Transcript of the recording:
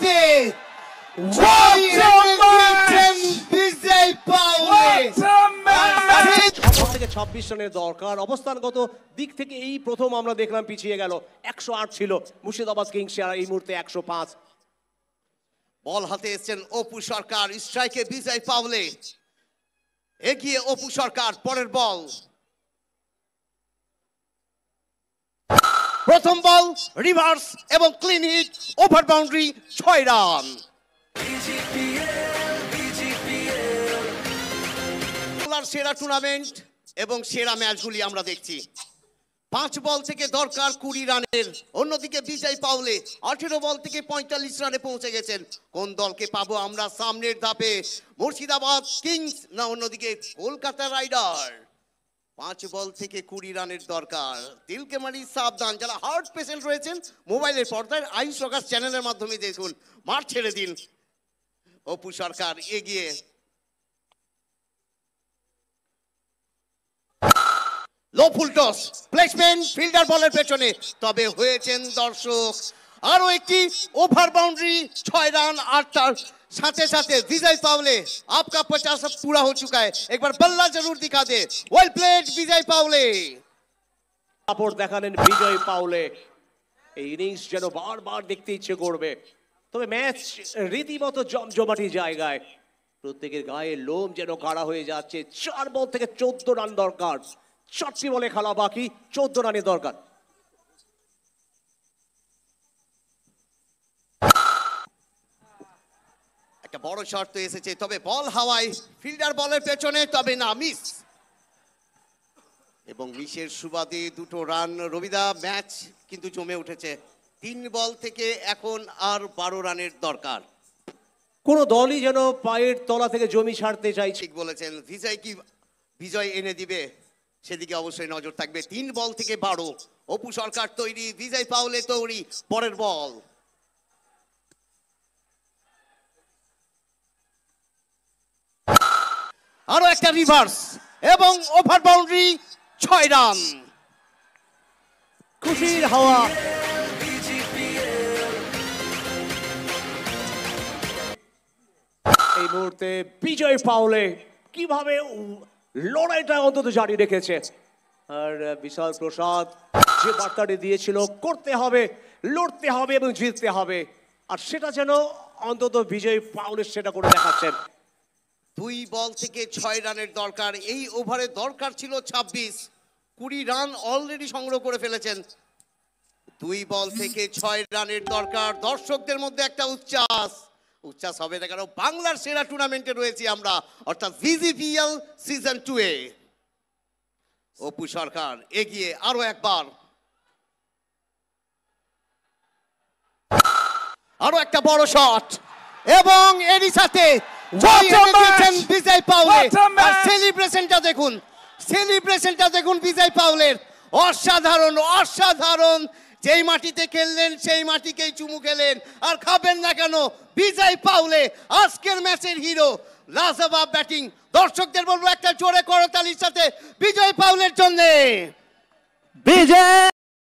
সাথে বিজয় পাউলে। 26 রানের দরকার। অবস্থানগত দিক থেকে এই প্রথম আমরা দেখলাম পিছিয়ে গেল। 108 ছিল মুর্শিদাবাদ কিংস, আর এই মুহূর্তে 105। বল হাতে এসেছেন অপু সরকার, স্ট্রাইকে বিজয় পাউলে। এগিয়ে অপু সরকার, পরের বল। প্রথম বল রিভার্স এবং clean hit, over boundary, 6 run. সেরা টুর্নামেন্ট এবং সেরা ম্যাচগুলি আমরা দেখছি। 5 বল থেকে দরকার 20 রানের। অন্যদিকে বিজয় পাউলে 18 বল থেকে 45 রানে পৌঁছে গেছেন। কোন দলকে পাবো আমরা সামনের ধাপে? মুর্শিদাবাদ কিংস না অন্যদিকে কলকাতা রাইডার? 5 বল থেকে 20 রানের দরকার। দিলকে মারি সাবধান, যারা হার্ট পেশেন্ট রয়েছেন মোবাইলের পর্দায় আয়ুষ প্রকাশ চ্যানেলের মাধ্যমে দেখুন। মাঠ ছেড়ে দিন। অপু সরকার এগিয়ে, লো ফুল টস, প্লেসমেন্ট ফিল্ডার বলের পেছনে, তবে হয়েছেন দর্শক। আরো একটি ওভার বাউন্ডারি, 6 রান। আর তার साथे साथे विजय पावले, आपका 50 पूरा हो चुका है, एक बार बल्ला जरूर दिखा दे। वेल प्लेड विजय पावले। সাপোর্ট দেখালেন বিজয় পাউলে। এই ইনিংস যেন বারবার দেখতে ইচ্ছে করবে। তবে ম্যাচ রীতিমতো জমজমাটি জায়গায়, প্রত্যেকের গায়ে লোম যেন কাড়া হয়ে যাচ্ছে। 4 বল থেকে 14 রান দরকার। 4টি বলে খেলা বাকি, 14 রানের দরকার। একটা বড় শট তো এসেছে, তবে বল হাওয়ায়, ফিল্ডার বলের পেছনে, তবে না, মিস। এবং মিসের সুবাদে 2টো রান। রবিদা, ম্যাচ কিন্তু জমে উঠেছে। 3 বল থেকে এখন আর 12 রানের দরকার। কোন দলই যেন পায়ের তলা থেকে জমি ছাড়তে চাইছে। ঠিক বলেছেন। বিজয় কি বিজয় এনে দিবে সেদিকে অবশ্যই নজর থাকবে। 3 বল থেকে 12। অপু সরকার তৈরি, বিজয় পাউলে তৈরি, পরের বল। আরো একটা রিভার্স এবং ওভার বাউন্ডারি, 6 রান। খুশির হাওয়া। এই মুহূর্তে বিজয় পাউলে কিভাবে লড়াইটা অন্তত জারি রেখেছে। আর বিশাল প্রসাদ যে বার্তাটি দিয়েছিল, করতে হবে, লড়তে হবে এবং জিততে হবে, আর সেটা যেন অন্তত বিজয় পাউলে সেটা করে দেখাচ্ছেন। 2 বল থেকে 6 রানের দরকার। এই ওভারে দরকার ছিল 26। 20 রান অলরেডি সংগ্রহ করে ফেলেছেন। 2 বল থেকে 6 রানের দরকার। দর্শকদের মধ্যে একটা উচ্ছ্বাস হবে না, কারণ বাংলার সেরা টুর্নামেন্টে রয়েছি আমরা, অর্থাৎ ভিজিপিএল সিজন 2 এ। অপু সরকার এগিয়ে, আরো একবার, আরো একটা বড় শট এবং এরই সাথে বিজয় পাউলে। সেলিব্রেশনটা দেখুন, সেলিব্রেশনটা দেখুন বিজয় পাউলের। অসাধারণ, অসাধারণ। যেই মাটিতে খেললেন সেই মাটিকেই চুমু খেলেন। আর খাবেন না কেন, বিজয় পাউলে আজকের ম্যাচের হিরো। লাজবাব ব্যাটিং। দর্শকদের বলবো একটা জোরে করতালির সাথে বিজয় পাউলের জন্য। বিজয়